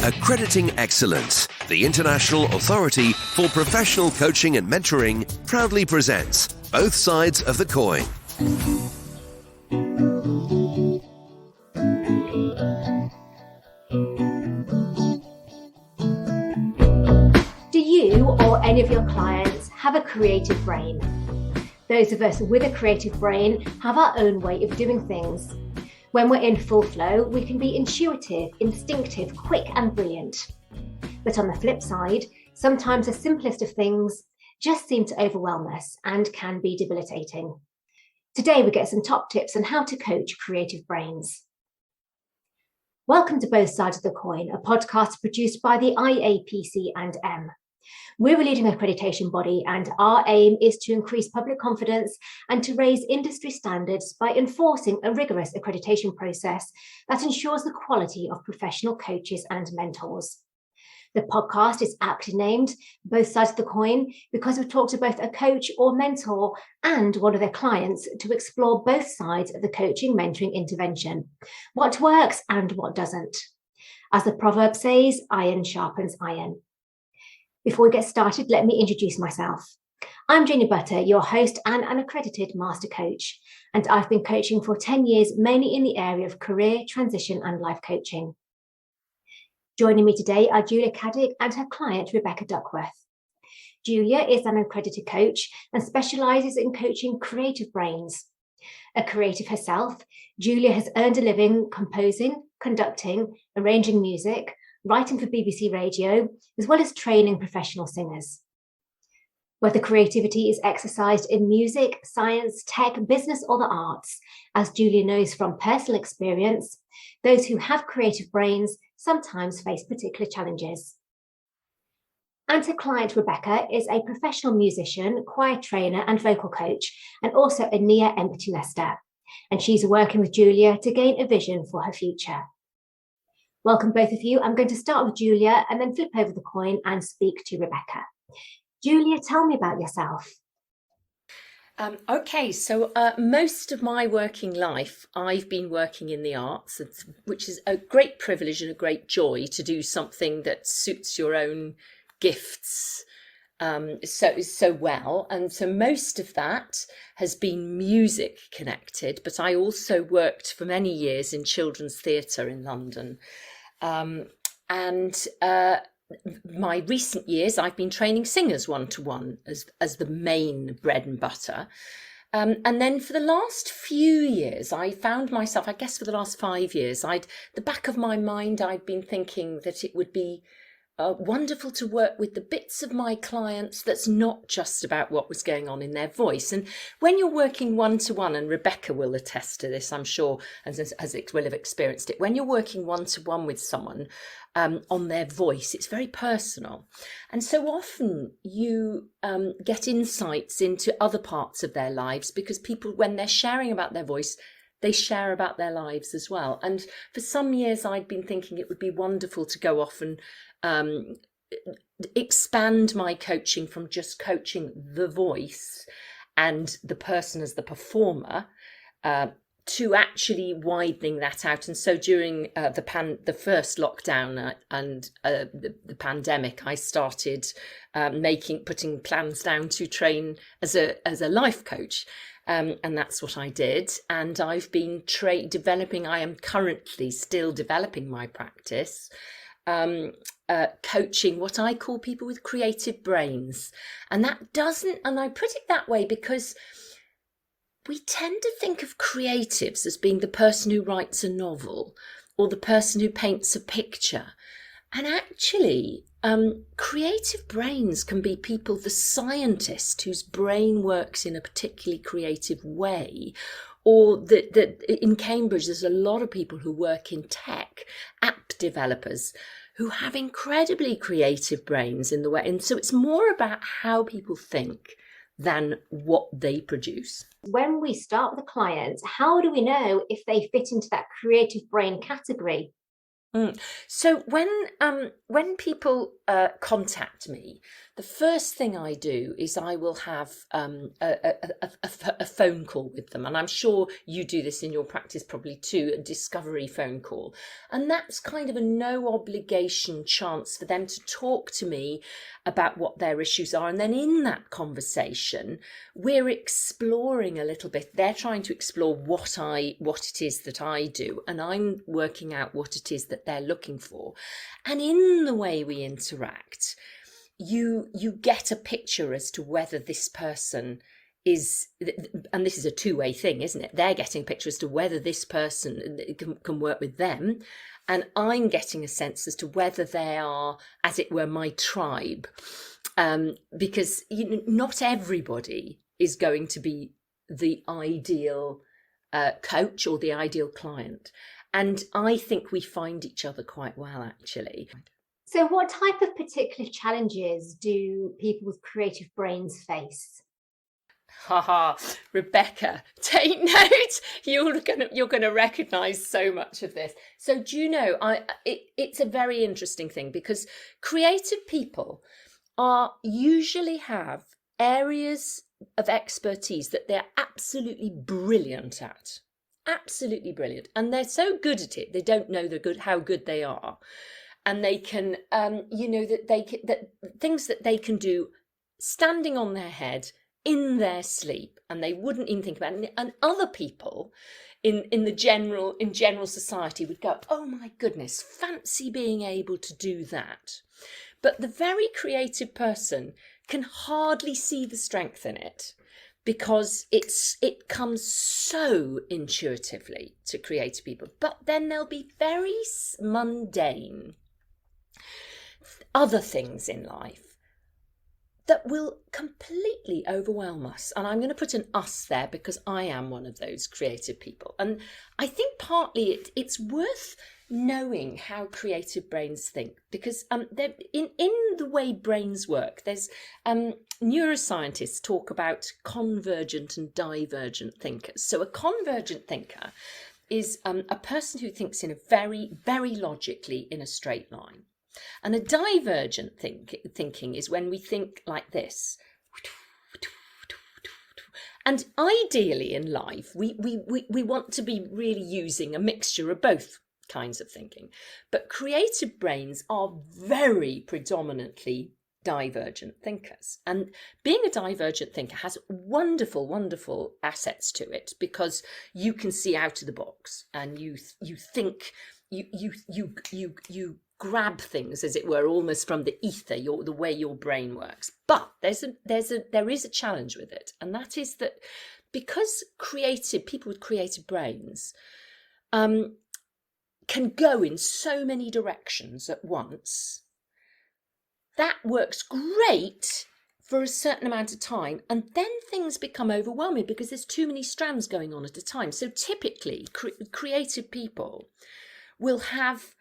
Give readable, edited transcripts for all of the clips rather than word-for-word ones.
Accrediting Excellence, the international authority for professional coaching and mentoring, proudly presents Both Sides of the Coin. Do you or any of your clients have a creative brain? Those of us with a creative brain have our own way of doing things. When we're in full flow, we can be intuitive, instinctive, quick and brilliant. But on the flip side, sometimes the simplest of things just seem to overwhelm us and can be debilitating. Today we get some top tips on how to coach creative brains. Welcome to Both Sides of the Coin, a podcast produced by the IAPC and M. We're a leading accreditation body and our aim is to increase public confidence and to raise industry standards by enforcing a rigorous accreditation process that ensures the quality of professional coaches and mentors. The podcast is aptly named Both Sides of the Coin because we talk to both a coach or mentor and one of their clients to explore both sides of the coaching mentoring intervention, what works and what doesn't. As the proverb says, iron sharpens iron. Before we get started, let me introduce myself. I'm Julia Butter, your host and an accredited master coach, and I've been coaching for 10 years, mainly in the area of career, transition and life coaching. Joining me today are Julia Caddick and her client, Rebecca Duckworth. Julia is an accredited coach and specialises in coaching creative brains. A creative herself, Julia has earned a living composing, conducting, arranging music, writing for BBC Radio, as well as training professional singers. Whether creativity is exercised in music, science, tech, business, or the arts, as Julia knows from personal experience, those who have creative brains sometimes face particular challenges. And her client, Rebecca, is a professional musician, choir trainer, and vocal coach, and also a near empty nester. And she's working with Julia to gain a vision for her future. Welcome, both of you. I'm going to start with Julia and then flip over the coin and speak to Rebecca. Julia, tell me about yourself. So most of my working life, I've been working in the arts, which is a great privilege and a great joy to do something that suits your own gifts so well. And so most of that has been music connected, but I also worked for many years in children's theatre in London. My recent years, I've been training singers one-to-one as the main bread and butter. And then for the last few years, I found myself, I guess for the last 5 years, the back of my mind, I'd been thinking that it would be wonderful to work with the bits of my clients that's not just about what was going on in their voice. And when you're working one-to-one, and Rebecca will attest to this, I'm sure, as will have experienced it, when you're working one-to-one with someone on their voice, it's very personal. And so often you get insights into other parts of their lives because people, when they're sharing about their voice, they share about their lives as well. And for some years, I'd been thinking it would be wonderful to go off and expand my coaching from just coaching the voice and the person as the performer to actually widening that out. And so during the first lockdown and the pandemic, I started putting plans down to train as a life coach. And that's what I did. And I've been I am currently still developing my practice, coaching what I call people with creative brains. And I put it that way because we tend to think of creatives as being the person who writes a novel or the person who paints a picture. And actually, creative brains can be people, the scientist whose brain works in a particularly creative way, or that in Cambridge, there's a lot of people who work in tech, app developers, who have incredibly creative brains in the way. And so it's more about how people think than what they produce. When we start with a client, how do we know if they fit into that creative brain category? So when people contact me, the first thing I do is I will have a phone call with them, and I'm sure you do this in your practice probably too, a discovery phone call, and that's kind of a no obligation chance for them to talk to me about what their issues are, and then in that conversation we're exploring a little bit. They're trying to explore what it is that I do, and I'm working out what it is that they're looking for. And in the way we interact, you get a picture as to whether this person is, and this is a two-way thing, isn't it? They're getting a picture as to whether this person can work with them, and I'm getting a sense as to whether they are, as it were, my tribe, because not everybody is going to be the ideal coach or the ideal client. And I think we find each other quite well, actually. So what type of particular challenges do people with creative brains face? Haha, Rebecca, take note. You're gonna recognise so much of this. So do you know, it's a very interesting thing, because creative people usually have areas of expertise that they're absolutely brilliant at. Absolutely brilliant. And they're so good at it, they don't know how good they are. And they can, that things that they can do standing on their head in their sleep, and they wouldn't even think about it. And other people in general society would go, oh my goodness, fancy being able to do that. But the very creative person can hardly see the strength in it, because it comes so intuitively to creative people. But then there'll be very mundane other things in life that will completely overwhelm us. And I'm going to put an us there, because I am one of those creative people. And I think partly it's worth knowing how creative brains think, because in the way brains work, there's neuroscientists talk about convergent and divergent thinkers. So a convergent thinker is a person who thinks in a very, very logically in a straight line. And a divergent thinking is when we think like this. And ideally in life, we want to be really using a mixture of both kinds of thinking. But creative brains are very predominantly divergent thinkers. And being a divergent thinker has wonderful, wonderful assets to it, because you can see out of the box, and you think, you grab things, as it were, almost from the ether, the way your brain works. But there is a challenge with it, and that is that because people with creative brains can go in so many directions at once, that works great for a certain amount of time, and then things become overwhelming because there's too many strands going on at a time. So typically creative people will have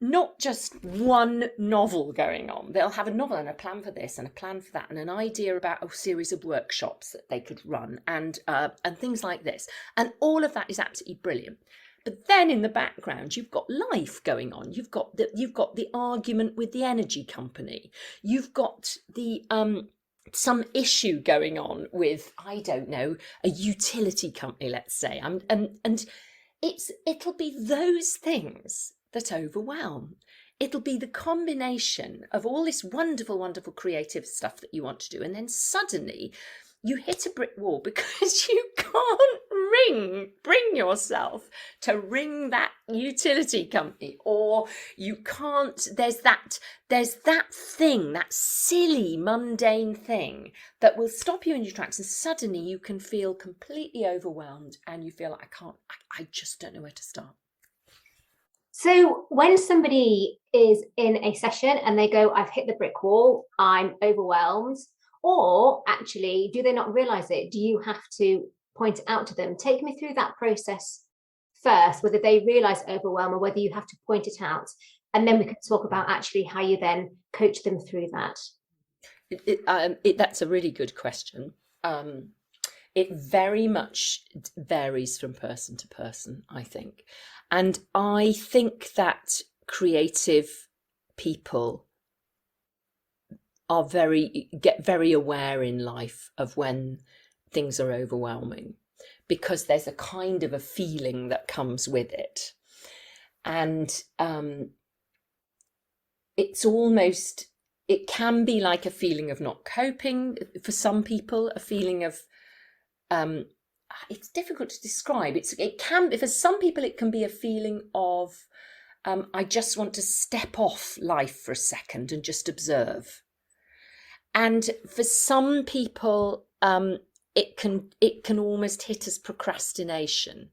not just one novel going on. They'll have a novel and a plan for this and a plan for that, and an idea about a series of workshops that they could run, and things like this. And all of that is absolutely brilliant. But then in the background, you've got life going on. You've got the argument with the energy company. You've got the some issue going on with, I don't know, a utility company, let's say. And it'll be those things that overwhelm. It'll be the combination of all this wonderful, wonderful creative stuff that you want to do, and then suddenly you hit a brick wall because you can't bring yourself to ring that utility company, or you can't, there's that thing, that silly, mundane thing that will stop you in your tracks, and suddenly you can feel completely overwhelmed, and you feel like I just don't know where to start. So when somebody is in a session and they go, I've hit the brick wall, I'm overwhelmed, or actually, do they not realise it? Do you have to point it out to them? Take me through that process first, whether they realise overwhelm or whether you have to point it out. And then we can talk about actually how you then coach them through that. That's a really good question. It very much varies from person to person, I think. And I think that creative people get very aware in life of when things are overwhelming, because there's a kind of a feeling that comes with it. And it can be like a feeling of not coping for some people, a feeling of, it's difficult to describe. For some people, it can be a feeling of, I just want to step off life for a second and just observe. And for some people, it can almost hit as procrastination.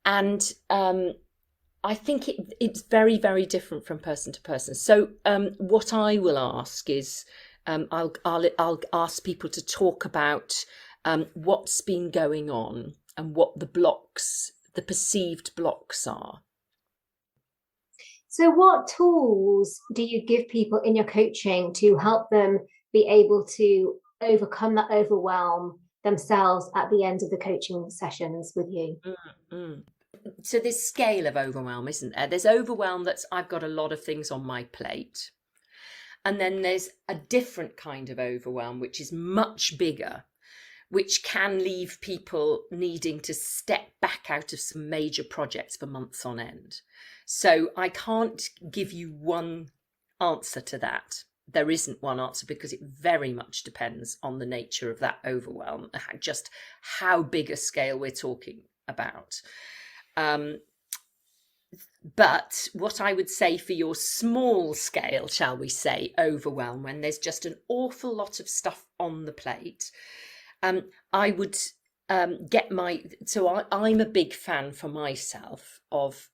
And I think it's very, very different from person to person. So what I will ask is, I'll ask people to talk about what's been going on and what the perceived blocks are. So what tools do you give people in your coaching to help them be able to overcome that overwhelm themselves at the end of the coaching sessions with you? Mm-hmm. So there's scale of overwhelm, isn't there? There's overwhelm that's I've got a lot of things on my plate. And then there's a different kind of overwhelm, which is much bigger, which can leave people needing to step back out of some major projects for months on end. So I can't give you one answer to that. There isn't one answer, because it very much depends on the nature of that overwhelm, just how big a scale we're talking about. But what I would say for your small scale, shall we say, overwhelm, when there's just an awful lot of stuff on the plate, I would I'm a big fan for myself of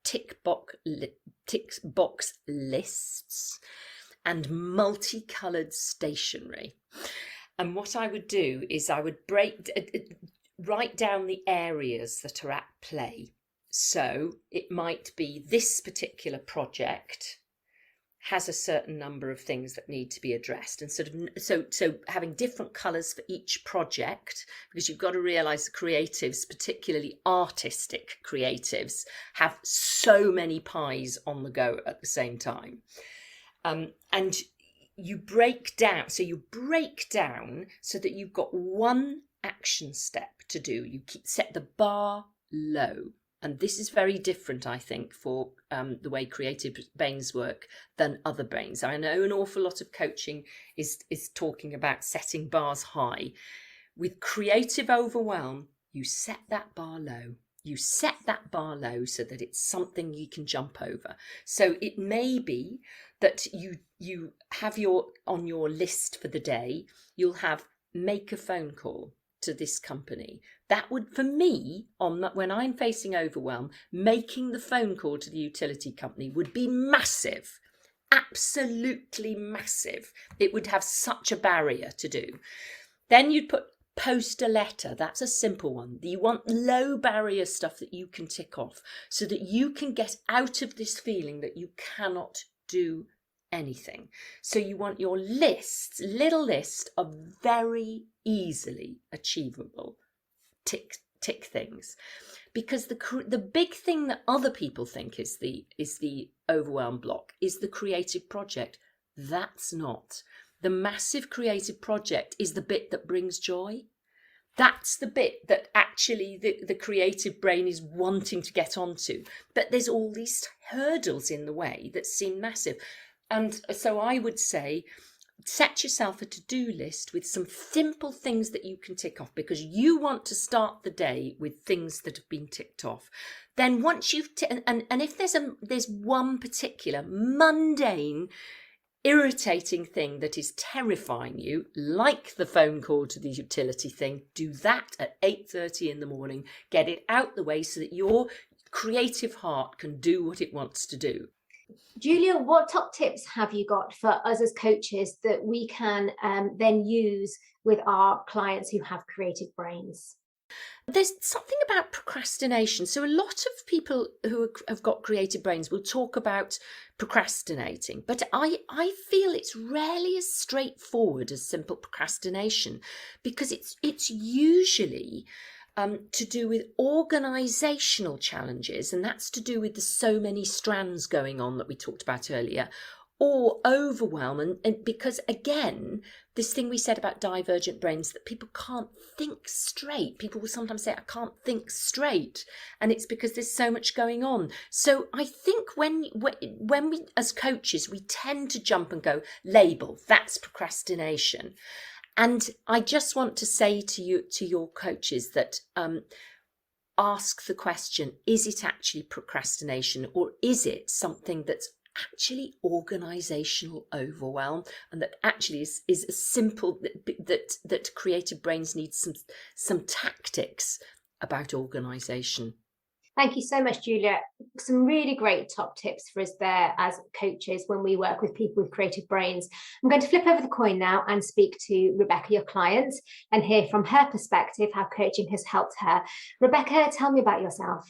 tick box lists and multicoloured stationery. And what I would do is I would write down the areas that are at play. So it might be this particular project has a certain number of things that need to be addressed, and so having different colours for each project, because you've got to realise the creatives, particularly artistic creatives, have so many pies on the go at the same time. And you break down so that you've got one action step to do. You set the bar low. And this is very different, I think, for the way creative brains work than other brains. I know an awful lot of coaching is talking about setting bars high. With creative overwhelm, you set that bar low. You set that bar low so that it's something you can jump over. So it may be that you have on your list for the day, you'll have make a phone call to this company. That would, for me, when I'm facing overwhelm, making the phone call to the utility company would be massive, absolutely massive. It would have such a barrier to do. Then you'd post a letter. That's a simple one. You want low barrier stuff that you can tick off so that you can get out of this feeling that you cannot do anything. So you want your little list of very easily achievable tick things, because the big thing that other people think is the overwhelm block is the creative project. That's not. The massive creative project is the bit that brings joy. That's the bit that actually the creative brain is wanting to get onto, but there's all these hurdles in the way that seem massive. And so I would say, set yourself a to-do list with some simple things that you can tick off, because you want to start the day with things that have been ticked off. Then once you've and if there's one particular mundane, irritating thing that is terrifying you, like the phone call to the utility thing, do that at 8:30 in the morning. Get it out the way so that your creative heart can do what it wants to do. Julia, what top tips have you got for us as coaches that we can then use with our clients who have creative brains? There's something about procrastination. So a lot of people who have got creative brains will talk about procrastinating, but I feel it's rarely as straightforward as simple procrastination, because it's usually to do with organisational challenges, and that's to do with the so many strands going on that we talked about earlier, or overwhelm. And because, again, this thing we said about divergent brains, that people can't think straight. People will sometimes say, I can't think straight. And it's because there's so much going on. So I think when we, as coaches, we tend to jump and go, label, that's procrastination. And I just want to say to your coaches that ask the question, is it actually procrastination, or is it something that's actually organizational overwhelm, and that actually is as simple that creative brains need some tactics about organization. Thank you so much, Julia. Some really great top tips for us there as coaches when we work with people with creative brains. I'm going to flip over the coin now and speak to Rebecca, your client, and hear from her perspective how coaching has helped her. Rebecca, tell me about yourself.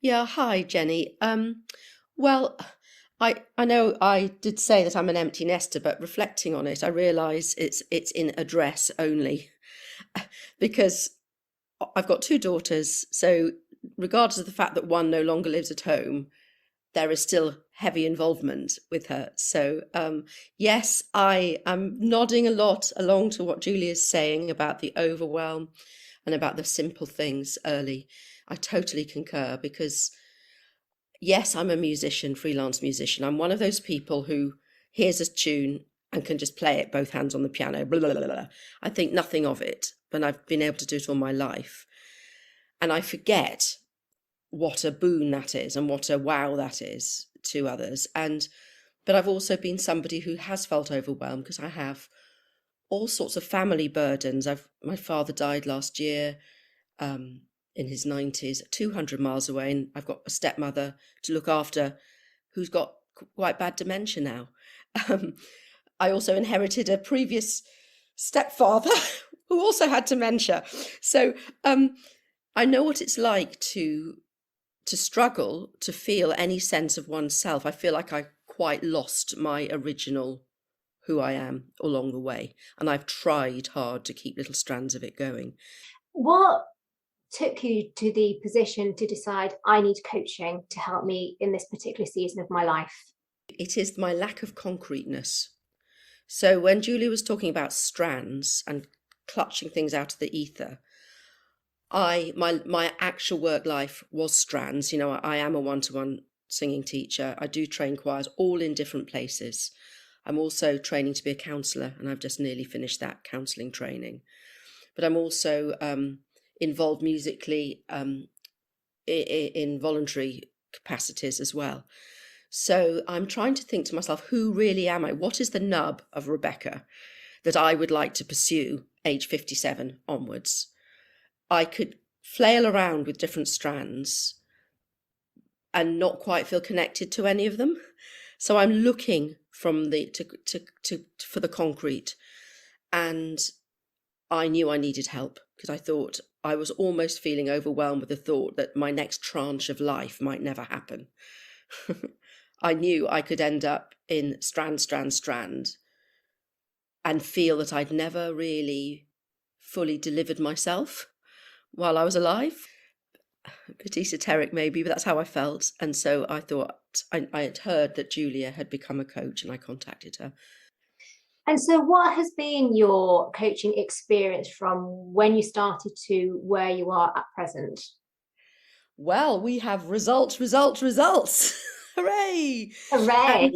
Yeah, hi, Jenny. Well, I know I did say that I'm an empty nester, but reflecting on it, I realise it's in address only because I've got 2 daughters. So regardless of the fact that one no longer lives at home, there is still heavy involvement with her. So yes, I am nodding a lot along to what Julia's saying about the overwhelm and about the simple things early. I totally concur because yes, I'm a musician, freelance musician. I'm one of those people who hears a tune and can just play it, both hands on the piano, blah, blah, blah, blah. I think nothing of it, but I've been able to do it all my life. And I forget what a boon that is and what a wow that is to others. But I've also been somebody who has felt overwhelmed because I have all sorts of family burdens. My father died last year, in his 90s, 200 miles away, and I've got a stepmother to look after who's got quite bad dementia now. I also inherited a previous stepfather who also had dementia. So I know what it's like to struggle to feel any sense of oneself. I feel like I quite lost my original who I am along the way, and I've tried hard to keep little strands of it going. What took you to the position to decide I need coaching to help me in this particular season of my life? It is my lack of concreteness. So when Julia was talking about strands and clutching things out of the ether, my actual work life was strands. You know, I am a one-to-one singing teacher. I do train choirs all in different places. I'm also training to be a counsellor, and I've just nearly finished that counselling training. But I'm also involved musically in voluntary capacities as well. So I'm trying to think to myself, who really am I? What is the nub of Rebecca that I would like to pursue age 57 onwards? I could flail around with different strands and not quite feel connected to any of them. So I'm looking from for the concrete, and I knew I needed help because I thought I was almost feeling overwhelmed with the thought that my next tranche of life might never happen. I knew I could end up in strand, and feel that I'd never really fully delivered myself while I was alive. A bit esoteric maybe, but that's how I felt. And so I thought, I had heard that Julia had become a coach, and I contacted her. And so what has been your coaching experience from when you started to where you are at present? Well, we have results. Hooray! Hooray!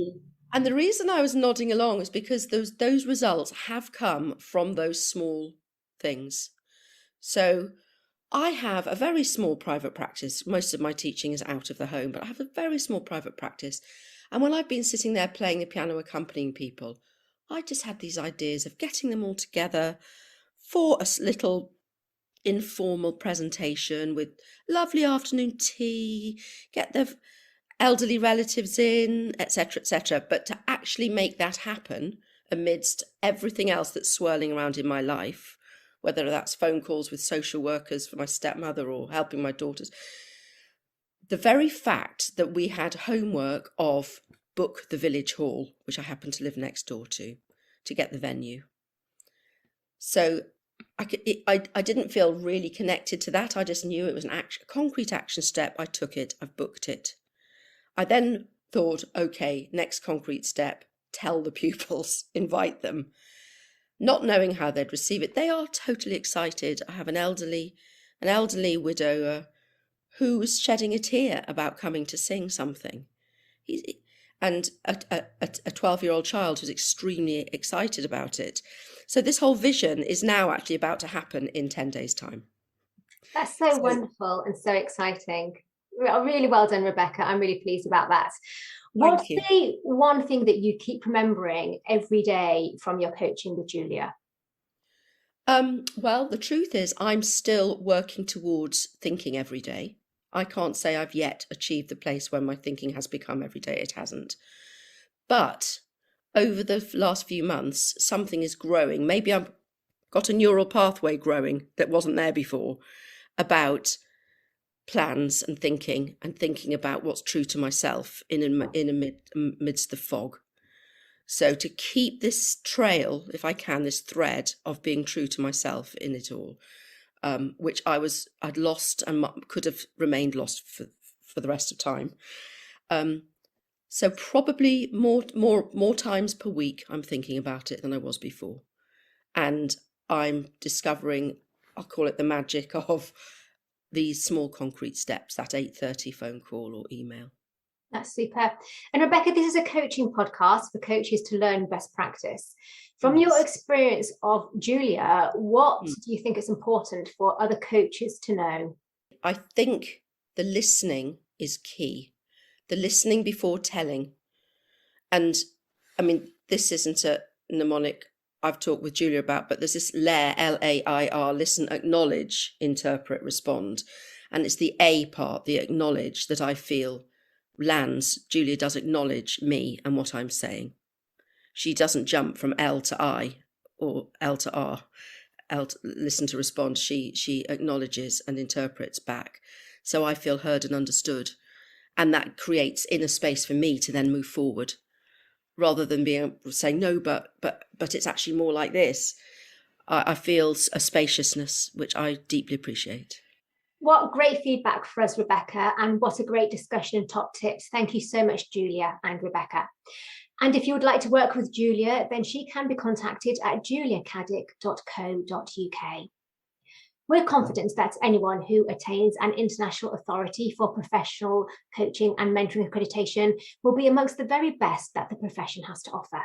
And the reason I was nodding along is because those results have come from those small things. So I have a very small private practice. Most of my teaching is out of the home, but I have a very small private practice. And when I've been sitting there playing the piano, accompanying people, I just had these ideas of getting them all together for a little informal presentation with lovely afternoon tea, get the elderly relatives in, etc., but to actually make that happen amidst everything else that's swirling around in my life, whether that's phone calls with social workers for my stepmother or helping my daughters, the very fact that we had homework of book the village hall, which I happen to live next door to get the venue. So I didn't feel really connected to that. I just knew it was a concrete action step. I took it. I've booked it. I then thought, okay, next concrete step, tell the pupils, invite them, not knowing how they'd receive it. They are totally excited. I have an elderly widower who was shedding a tear about coming to sing something. And a 12-year-old child who's extremely excited about it. So this whole vision is now actually about to happen in 10 days' time. That's so wonderful and so exciting. Really well done, Rebecca. I'm really pleased about that. What's the one thing that you keep remembering every day from your coaching with Julia? Well, the truth is I'm still working towards thinking every day. I can't say I've yet achieved the place where my thinking has become every day. It hasn't. But over the last few months, something is growing. Maybe I've got a neural pathway growing that wasn't there before about plans and thinking about what's true to myself amidst the fog. So to keep this trail, if I can, this thread of being true to myself in it all, which I'd lost and could have remained lost for the rest of time. So probably more times per week I'm thinking about it than I was before. And I'm discovering, I'll call it the magic of these small concrete steps, that 8:30 phone call or email. That's superb. And Rebecca, this is a coaching podcast for coaches to learn best practice. From your experience of Julia, what do you think is important for other coaches to know? I think the listening is key. The listening before telling. And I mean, this isn't a mnemonic I've talked with Julia about, but there's this LAIR, L-A-I-R, listen, acknowledge, interpret, respond. And it's the A part, the acknowledge, that I feel lands. Julia does acknowledge me and what I'm saying. She doesn't jump from L to I or L to R. Listen to respond. She acknowledges and interprets back. So I feel heard and understood. And that creates inner space for me to then move forward, rather than saying, no, but it's actually more like this. I feel a spaciousness, which I deeply appreciate. What great feedback for us, Rebecca, and what a great discussion and top tips. Thank you so much, Julia and Rebecca. And if you would like to work with Julia, then she can be contacted at juliacaddick.co.uk. We're confident that anyone who attains an international authority for professional coaching and mentoring accreditation will be amongst the very best that the profession has to offer.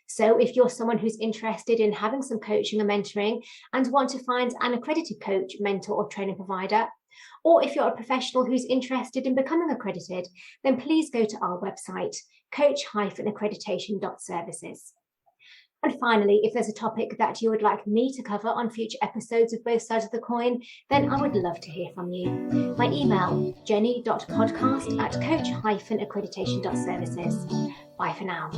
So if you're someone who's interested in having some coaching and mentoring and want to find an accredited coach, mentor or training provider, or if you're a professional who's interested in becoming accredited, then please go to our website, coach-accreditation.services. And finally, if there's a topic that you would like me to cover on future episodes of Both Sides of the Coin, then I would love to hear from you. My email, jenny.podcast@coach-accreditation.services. Bye for now.